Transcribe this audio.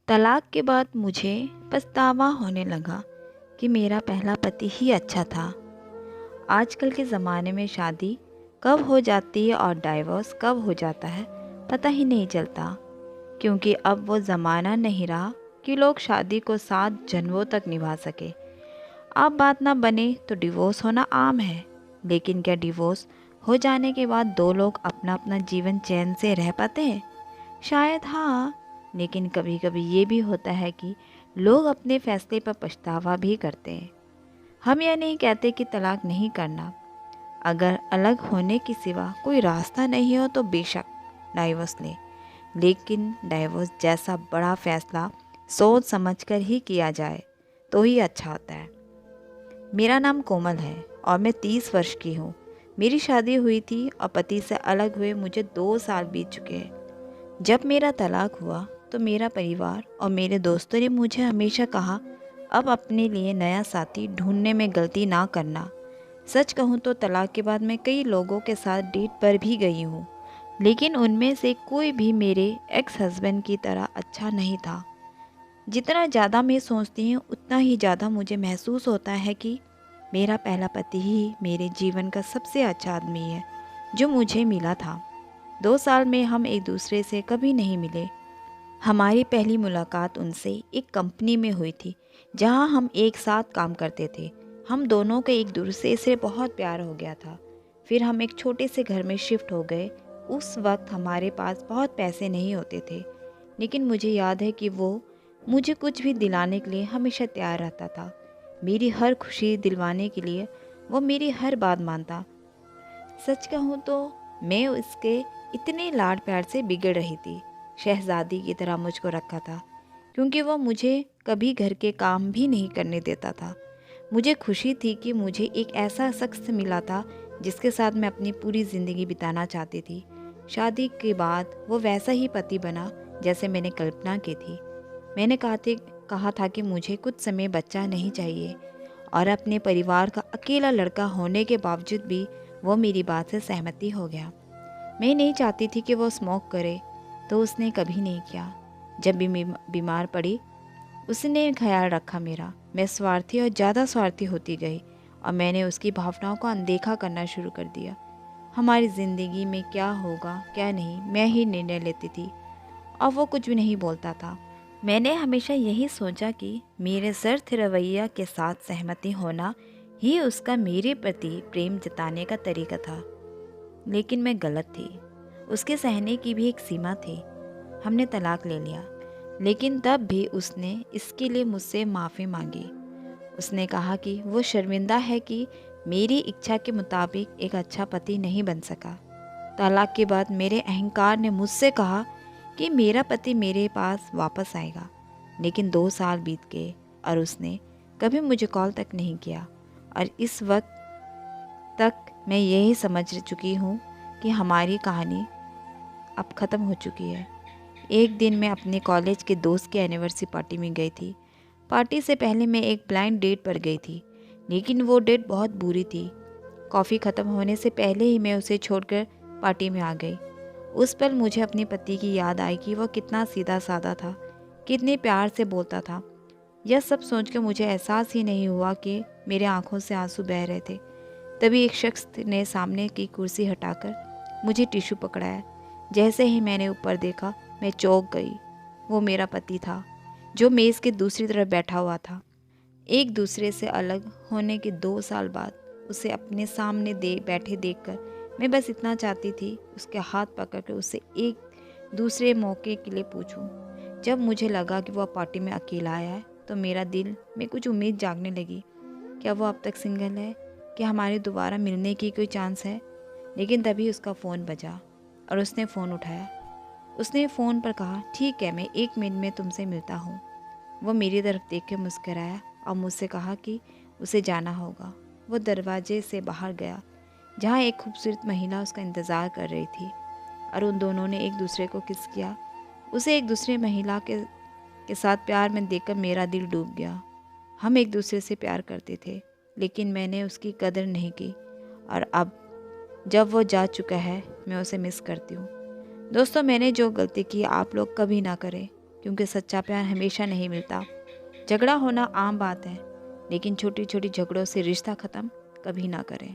तलाक के बाद मुझे पछतावा होने लगा कि मेरा पहला पति ही अच्छा था। आजकल के ज़माने में शादी कब हो जाती है और डाइवोर्स कब हो जाता है पता ही नहीं चलता, क्योंकि अब वो ज़माना नहीं रहा कि लोग शादी को 7 जन्मों तक निभा सके। अब बात ना बने तो डिवोर्स होना आम है, लेकिन क्या डिवोर्स हो जाने के बाद दो लोग अपना अपना जीवन चैन से रह पाते हैं? शायद हाँ, लेकिन कभी कभी ये भी होता है कि लोग अपने फैसले पर पछतावा भी करते हैं। हम यह नहीं कहते कि तलाक नहीं करना, अगर अलग होने के सिवा कोई रास्ता नहीं हो तो बेशक डाइवोर्स ले, लेकिन डाइवोर्स जैसा बड़ा फैसला सोच समझकर ही किया जाए तो ही अच्छा होता है। मेरा नाम कोमल है और मैं 30 वर्ष की हूँ। मेरी शादी हुई थी और पति से अलग हुए मुझे 2 साल बीत चुके हैं। जब मेरा तलाक हुआ तो मेरा परिवार और मेरे दोस्तों ने मुझे हमेशा कहा, अब अपने लिए नया साथी ढूंढने में गलती ना करना। सच कहूँ तो तलाक के बाद मैं कई लोगों के साथ डेट पर भी गई हूँ, लेकिन उनमें से कोई भी मेरे एक्स हस्बैंड की तरह अच्छा नहीं था। जितना ज़्यादा मैं सोचती हूँ उतना ही ज़्यादा मुझे महसूस होता है कि मेरा पहला पति ही मेरे जीवन का सबसे अच्छा आदमी है जो मुझे मिला था। 2 साल में हम एक दूसरे से कभी नहीं मिले। हमारी पहली मुलाकात उनसे एक कंपनी में हुई थी जहां हम एक साथ काम करते थे। हम दोनों को एक दूसरे से बहुत प्यार हो गया था। फिर हम एक छोटे से घर में शिफ्ट हो गए। उस वक्त हमारे पास बहुत पैसे नहीं होते थे, लेकिन मुझे याद है कि वो मुझे कुछ भी दिलाने के लिए हमेशा तैयार रहता था। मेरी हर खुशी दिलवाने के लिए वो मेरी हर बात मानता। सच कहूँ तो मैं उसके इतने लाड प्यार से बिगड़ रही थी। शहजादी की तरह मुझको रखा था, क्योंकि वो मुझे कभी घर के काम भी नहीं करने देता था। मुझे खुशी थी कि मुझे एक ऐसा शख्स मिला था जिसके साथ मैं अपनी पूरी ज़िंदगी बिताना चाहती थी। शादी के बाद वो वैसा ही पति बना जैसे मैंने कल्पना की थी। मैंने कहा था कि मुझे कुछ समय बच्चा नहीं चाहिए, और अपने परिवार का अकेला लड़का होने के बावजूद भी वो मेरी बात से सहमति हो गया। मैं नहीं चाहती थी कि वो स्मोक करे, तो उसने कभी नहीं किया। जब भी मैं बीमार पड़ी उसने ख्याल रखा मेरा। मैं स्वार्थी और ज़्यादा स्वार्थी होती गई और मैंने उसकी भावनाओं को अनदेखा करना शुरू कर दिया। हमारी ज़िंदगी में क्या होगा क्या नहीं मैं ही निर्णय लेती थी और वो कुछ भी नहीं बोलता था। मैंने हमेशा यही सोचा कि मेरे सख्त रवैया के साथ सहमति होना ही उसका मेरे प्रति प्रेम जताने का तरीका था, लेकिन मैं गलत थी। उसके सहने की भी एक सीमा थी। हमने तलाक ले लिया, लेकिन तब भी उसने इसके लिए मुझसे माफ़ी मांगी। उसने कहा कि वो शर्मिंदा है कि मेरी इच्छा के मुताबिक एक अच्छा पति नहीं बन सका। तलाक के बाद मेरे अहंकार ने मुझसे कहा कि मेरा पति मेरे पास वापस आएगा, लेकिन 2 साल बीत गए और उसने कभी मुझे कॉल तक नहीं किया। और इस वक्त तक मैं यही समझ चुकी हूँ कि हमारी कहानी अब ख़त्म हो चुकी है। एक दिन मैं अपने कॉलेज के दोस्त की एनिवर्सरी पार्टी में गई थी। पार्टी से पहले मैं एक ब्लाइंड डेट पर गई थी, लेकिन वो डेट बहुत बुरी थी। कॉफ़ी ख़त्म होने से पहले ही मैं उसे छोड़कर पार्टी में आ गई। उस पल मुझे अपने पति की याद आई कि वह कितना सीधा साधा था, कितने प्यार से बोलता था। यह सब सोचकर मुझे एहसास ही नहीं हुआ कि मेरे आंखों से आंसू बह रहे थे। तभी एक शख्स ने सामने की कुर्सी हटाकर मुझे टिश्यू पकड़ाया। जैसे ही मैंने ऊपर देखा मैं चौंक गई। वो मेरा पति था, जो मेज़ के दूसरी तरफ बैठा हुआ था। एक दूसरे से अलग होने के 2 साल बाद उसे अपने सामने बैठे देखकर मैं बस इतना चाहती थी, उसके हाथ पकड़कर उससे एक दूसरे मौके के लिए पूछूं। जब मुझे लगा कि वह पार्टी में अकेला आया है तो मेरा दिल में कुछ उम्मीद जागने लगी। क्या वो अब तक सिंगल है? क्या हमारे दोबारा मिलने की कोई चांस है? लेकिन तभी उसका फ़ोन बजा और उसने फ़ोन उठाया। उसने फ़ोन पर कहा, ठीक है, मैं 1 मिनट में तुमसे मिलता हूँ। वो मेरी तरफ देख के मुस्कराया और मुझसे कहा कि उसे जाना होगा। वो दरवाजे से बाहर गया, जहाँ एक खूबसूरत महिला उसका इंतज़ार कर रही थी, और उन दोनों ने एक दूसरे को किस किया। उसे एक दूसरे महिला के साथ प्यार में देखकर मेरा दिल डूब गया। हम एक दूसरे से प्यार करते थे, लेकिन मैंने उसकी कदर नहीं की, और अब जब वो जा चुका है मैं उसे मिस करती हूँ। दोस्तों, मैंने जो गलती की आप लोग कभी ना करें, क्योंकि सच्चा प्यार हमेशा नहीं मिलता। झगड़ा होना आम बात है, लेकिन छोटी छोटी झगड़ों से रिश्ता ख़त्म कभी ना करें।